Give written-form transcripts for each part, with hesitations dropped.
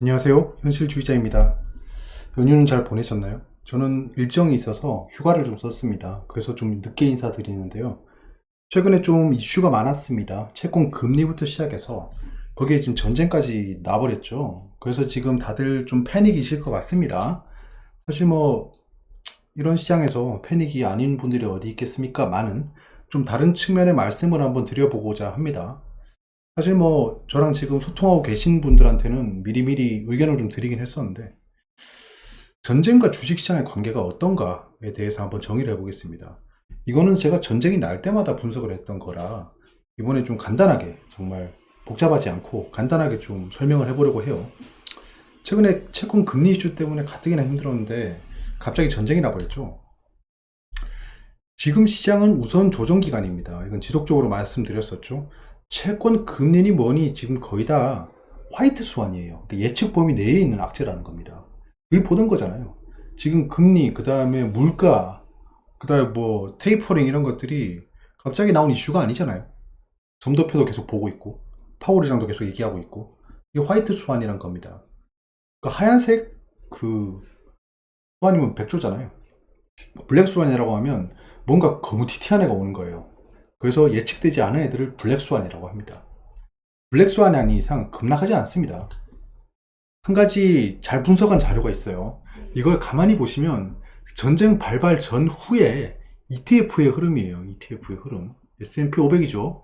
안녕하세요. 현실주의자입니다. 연휴는 잘 보내셨나요? 저는 일정이 있어서 휴가를 좀 썼습니다. 그래서 좀 늦게 인사드리는데요. 최근에 좀 이슈가 많았습니다. 채권 금리부터 시작해서 거기에 지금 전쟁까지 나버렸죠. 그래서 지금 다들 좀 패닉이실 것 같습니다. 사실 뭐 이런 시장에서 패닉이 아닌 분들이 어디 있겠습니까? 많은 좀 다른 측면의 말씀을 한번 드려보고자 합니다. 사실 뭐 저랑 지금 소통하고 계신 분들한테는 미리미리 의견을 좀 드리긴 했었는데 전쟁과 주식시장의 관계가 어떤가에 대해서 한번 정의를 해보겠습니다. 이거는 제가 전쟁이 날 때마다 분석을 했던 거라 이번에 좀 간단하게 정말 복잡하지 않고 간단하게 좀 설명을 해보려고 해요. 최근에 채권 금리 이슈 때문에 가뜩이나 힘들었는데 갑자기 전쟁이 나버렸죠. 지금 시장은 우선 조정 기간입니다. 이건 지속적으로 말씀드렸었죠. 채권 금리니 뭐니 지금 거의 다 화이트 스완이에요. 그러니까 예측 범위 내에 있는 악재라는 겁니다. 늘 보던 거잖아요. 지금 금리, 그 다음에 물가, 그 다음에 뭐 테이퍼링 이런 것들이 갑자기 나온 이슈가 아니잖아요. 점도표도 계속 보고 있고 파월 의장도 계속 얘기하고 있고 이게 화이트 스완이란 겁니다. 그러니까 하얀색 그 스완이면 백조잖아요. 블랙 스완이라고 하면 뭔가 거무튀튀한 애가 오는 거예요. 그래서 예측되지 않은 애들을 블랙 스완이라고 합니다. 블랙 스완이 아닌 이상 급락하지 않습니다. 한 가지 잘 분석한 자료가 있어요. 이걸 가만히 보시면 전쟁 발발 전후에 ETF의 흐름이에요. ETF의 흐름. S&P 500이죠.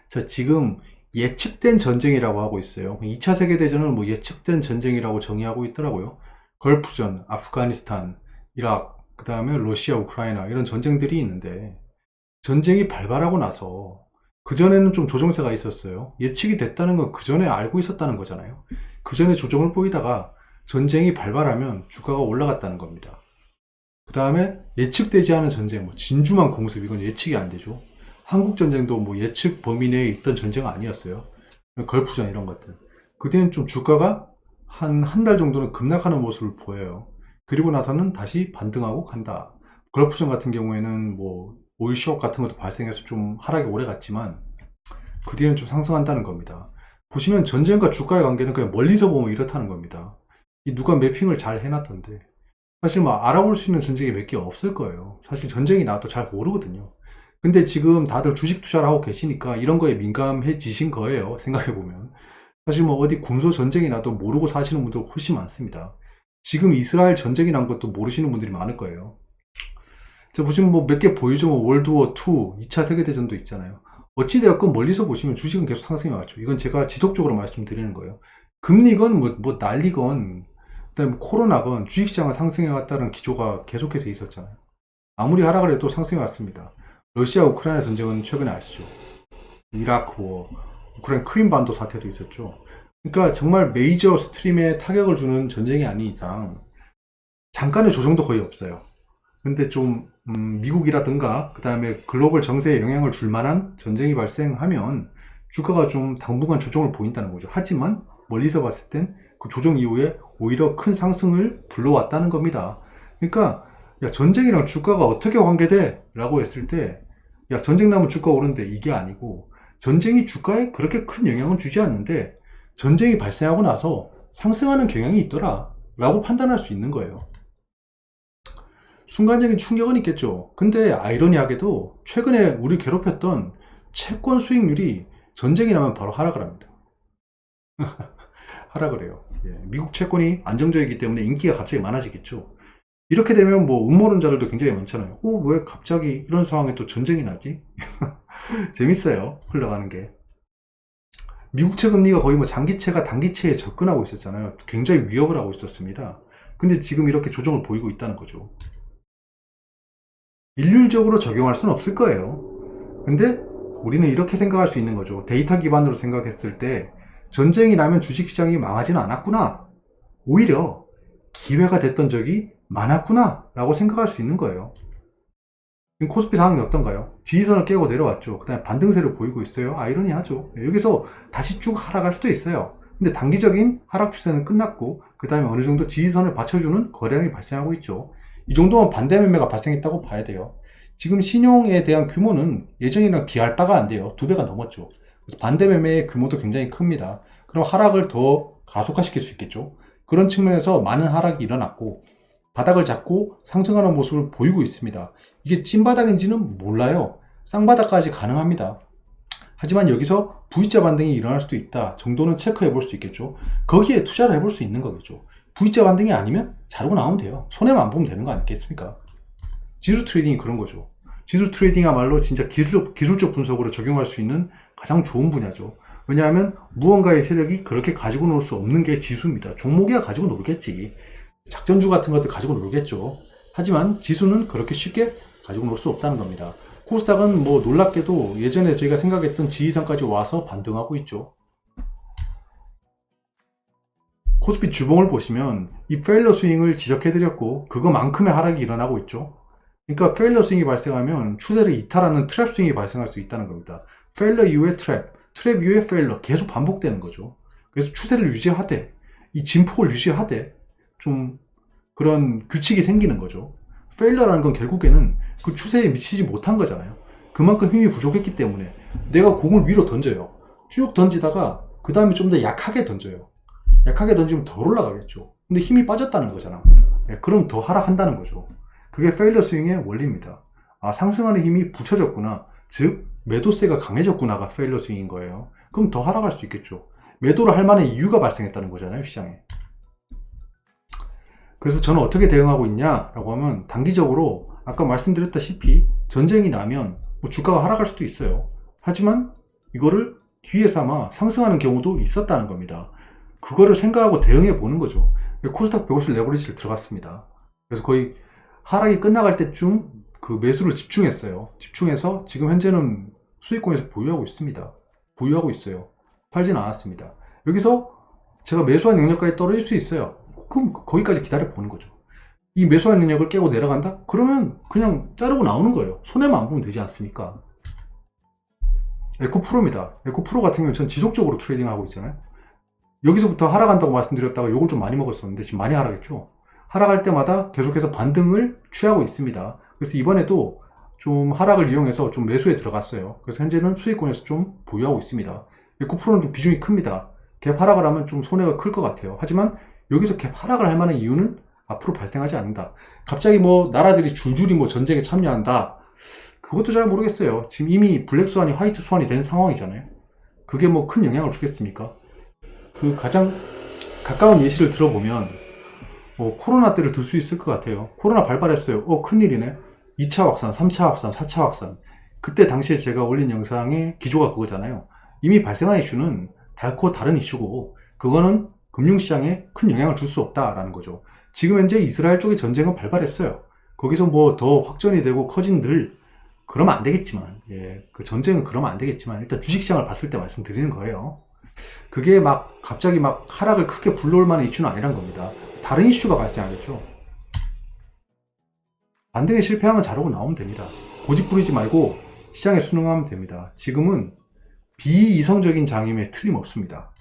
자, 지금 예측된 전쟁이라고 하고 있어요. 2차 세계대전은 뭐 예측된 전쟁이라고 정의하고 있더라고요. 걸프전, 아프가니스탄, 이라크, 그 다음에 러시아, 우크라이나 이런 전쟁들이 있는데 전쟁이 발발하고 나서 그전에는 좀 조정세가 있었어요. 예측이 됐다는 건 그전에 알고 있었다는 거잖아요. 그전에 조정을 보이다가 전쟁이 발발하면 주가가 올라갔다는 겁니다. 그 다음에 예측되지 않은 전쟁, 뭐 진주만 공습, 이건 예측이 안 되죠. 한국전쟁도 뭐 예측 범위 내에 있던 전쟁은 아니었어요. 걸프전 이런 것들. 그때는 좀 주가가 한 달 정도는 급락하는 모습을 보여요. 그리고 나서는 다시 반등하고 간다. 걸프전 같은 경우에는 뭐 오일 쇼크 같은 것도 발생해서 좀 하락이 오래 갔지만 그 뒤에는 좀 상승한다는 겁니다. 보시면 전쟁과 주가의 관계는 그냥 멀리서 보면 이렇다는 겁니다. 이 누가 매핑을 잘 해놨던데 사실 뭐 알아볼 수 있는 전쟁이 몇 개 없을 거예요. 사실 전쟁이 나도 잘 모르거든요. 근데 지금 다들 주식 투자를 하고 계시니까 이런 거에 민감해지신 거예요. 생각해보면. 사실 뭐 어디 군소 전쟁이 나도 모르고 사시는 분들 훨씬 많습니다. 지금 이스라엘 전쟁이 난 것도 모르시는 분들이 많을 거예요. 자, 보시면 뭐 몇 개 보이죠? 뭐 월드워 2, 2차 세계대전도 있잖아요. 어찌되었건 멀리서 보시면 주식은 계속 상승해 왔죠. 이건 제가 지속적으로 말씀드리는 거예요. 금리건 뭐 난리건 그다음에 뭐 코로나건 주식시장은 상승해 왔다는 기조가 계속해서 있었잖아요. 아무리 하락을 해도 상승해 왔습니다. 러시아 우크라이나 전쟁은 최근에 아시죠? 이라크 워, 우크라이나 크림반도 사태도 있었죠. 그러니까 정말 메이저 스트림에 타격을 주는 전쟁이 아닌 이상 잠깐의 조정도 거의 없어요. 근데 좀 미국이라든가 그 다음에 글로벌 정세에 영향을 줄 만한 전쟁이 발생하면 주가가 좀 당분간 조정을 보인다는 거죠. 하지만 멀리서 봤을 땐 그 조정 이후에 오히려 큰 상승을 불러왔다는 겁니다. 그러니까 야, 전쟁이랑 주가가 어떻게 관계돼? 라고 했을 때 야, 전쟁 나면 주가 오른데 이게 아니고 전쟁이 주가에 그렇게 큰 영향은 주지 않는데 전쟁이 발생하고 나서 상승하는 경향이 있더라 라고 판단할 수 있는 거예요. 순간적인 충격은 있겠죠. 근데 아이러니하게도 최근에 우리 괴롭혔던 채권 수익률이 전쟁이 나면 바로 하락을 합니다. 하락을 해요. 예, 미국 채권이 안정적이기 때문에 인기가 갑자기 많아지겠죠. 이렇게 되면 뭐 음모론자들도 굉장히 많잖아요. 왜 갑자기 이런 상황에 또 전쟁이 나지? 재밌어요. 흘러가는 게. 미국채 금리가 거의 뭐 장기채가 단기채에 접근하고 있었잖아요. 굉장히 위협을 하고 있었습니다. 근데 지금 이렇게 조정을 보이고 있다는 거죠. 일률적으로 적용할 수는 없을 거예요. 근데 우리는 이렇게 생각할 수 있는 거죠. 데이터 기반으로 생각했을 때 전쟁이 나면 주식시장이 망하지는 않았구나. 오히려 기회가 됐던 적이 많았구나 라고 생각할 수 있는 거예요. 지금 코스피 상황이 어떤가요? 지지선을 깨고 내려왔죠. 그 다음에 반등세를 보이고 있어요. 아이러니하죠. 여기서 다시 쭉 하락할 수도 있어요. 근데 단기적인 하락 추세는 끝났고 그 다음에 어느 정도 지지선을 받쳐주는 거래량이 발생하고 있죠. 이 정도면 반대 매매가 발생했다고 봐야 돼요. 지금 신용에 대한 규모는 예전이랑 비할 바가 안 돼요. 2배가 넘었죠. 그래서 반대 매매의 규모도 굉장히 큽니다. 그럼 하락을 더 가속화시킬 수 있겠죠. 그런 측면에서 많은 하락이 일어났고 바닥을 잡고 상승하는 모습을 보이고 있습니다. 이게 찐바닥인지는 몰라요. 쌍바닥까지 가능합니다. 하지만 여기서 V자 반등이 일어날 수도 있다 정도는 체크해 볼 수 있겠죠. 거기에 투자를 해볼 수 있는 거겠죠. V자 반등이 아니면 자르고 나오면 돼요. 손해만 안 보면 되는 거 아니겠습니까? 지수 트레이딩이 그런 거죠. 지수 트레이딩이야말로 진짜 기술적 분석으로 적용할 수 있는 가장 좋은 분야죠. 왜냐하면 무언가의 세력이 그렇게 가지고 놀 수 없는 게 지수입니다. 종목이야 가지고 놀겠지. 작전주 같은 것들 가지고 놀겠죠. 하지만 지수는 그렇게 쉽게 가지고 놀 수 없다는 겁니다. 코스닥은 뭐 놀랍게도 예전에 저희가 생각했던 지지선까지 와서 반등하고 있죠. 코스피 주봉을 보시면 이 페일러 스윙을 지적해드렸고 그거만큼의 하락이 일어나고 있죠. 그러니까 페일러 스윙이 발생하면 추세를 이탈하는 트랩 스윙이 발생할 수 있다는 겁니다. 페일러 이후에 트랩 이후에 페일러 계속 반복되는 거죠. 그래서 추세를 유지하되 이 진폭을 유지하되 좀 그런 규칙이 생기는 거죠. 페일러라는 건 결국에는 그 추세에 미치지 못한 거잖아요. 그만큼 힘이 부족했기 때문에 내가 공을 위로 던져요. 쭉 던지다가 그 다음에 좀 더 약하게 던져요. 약하게 던지면 더 올라가겠죠. 근데 힘이 빠졌다는 거잖아. 그럼 더 하락한다는 거죠. 그게 페일러 스윙의 원리입니다. 아, 상승하는 힘이 붙여졌구나. 즉 매도세가 강해졌구나가 페일러 스윙인 거예요. 그럼 더 하락할 수 있겠죠. 매도를 할 만한 이유가 발생했다는 거잖아요, 시장에. 그래서 저는 어떻게 대응하고 있냐라고 하면 단기적으로 아까 말씀드렸다시피 전쟁이 나면 뭐 주가가 하락할 수도 있어요. 하지만 이거를 기회 삼아 상승하는 경우도 있었다는 겁니다. 그거를 생각하고 대응해 보는 거죠. 코스닥 150 레버리지를 들어갔습니다. 그래서 거의 하락이 끝나갈 때쯤 그 매수를 집중했어요. 집중해서 지금 현재는 수익권에서 보유하고 있습니다. 보유하고 있어요. 팔진 않았습니다. 여기서 제가 매수한 능력까지 떨어질 수 있어요. 그럼 거기까지 기다려 보는 거죠. 이 매수한 능력을 깨고 내려간다? 그러면 그냥 자르고 나오는 거예요. 손해만 안 보면 되지 않습니까? 에코프로입니다. 에코프로 같은 경우는 전 지속적으로 트레이딩하고 있잖아요. 여기서부터 하락한다고 말씀드렸다가 욕을 좀 많이 먹었었는데 지금 많이 하락했죠. 하락할 때마다 계속해서 반등을 취하고 있습니다. 그래서 이번에도 좀 하락을 이용해서 좀 매수에 들어갔어요. 그래서 현재는 수익권에서 좀 보유하고 있습니다. 에코프로는 좀 비중이 큽니다. 갭 하락을 하면 좀 손해가 클 것 같아요. 하지만 여기서 갭 하락을 할 만한 이유는 앞으로 발생하지 않는다. 갑자기 뭐 나라들이 줄줄이 뭐 전쟁에 참여한다. 그것도 잘 모르겠어요. 지금 이미 블랙스완이 화이트 스완이 된 상황이잖아요. 그게 뭐 큰 영향을 주겠습니까? 그 가장 가까운 예시를 들어보면 코로나 때를 들 수 있을 것 같아요. 코로나 발발했어요. 큰일이네. 2차 확산, 3차 확산, 4차 확산. 그때 당시에 제가 올린 영상의 기조가 그거잖아요. 이미 발생한 이슈는 달코 다른 이슈고 그거는 금융시장에 큰 영향을 줄 수 없다라는 거죠. 지금 현재 이스라엘 쪽에 전쟁은 발발했어요. 거기서 뭐 더 확전이 되고 커진들 그러면 안 되겠지만 그 전쟁은 그러면 안 되겠지만 일단 주식시장을 봤을 때 말씀드리는 거예요. 그게 막 갑자기 막 하락을 크게 불러올 만한 이슈는 아니란 겁니다. 다른 이슈가 발생하겠죠. 반등에 실패하면 자르고 나오면 됩니다. 고집 부리지 말고 시장에 순응하면 됩니다. 지금은 비이성적인 장임에 틀림없습니다.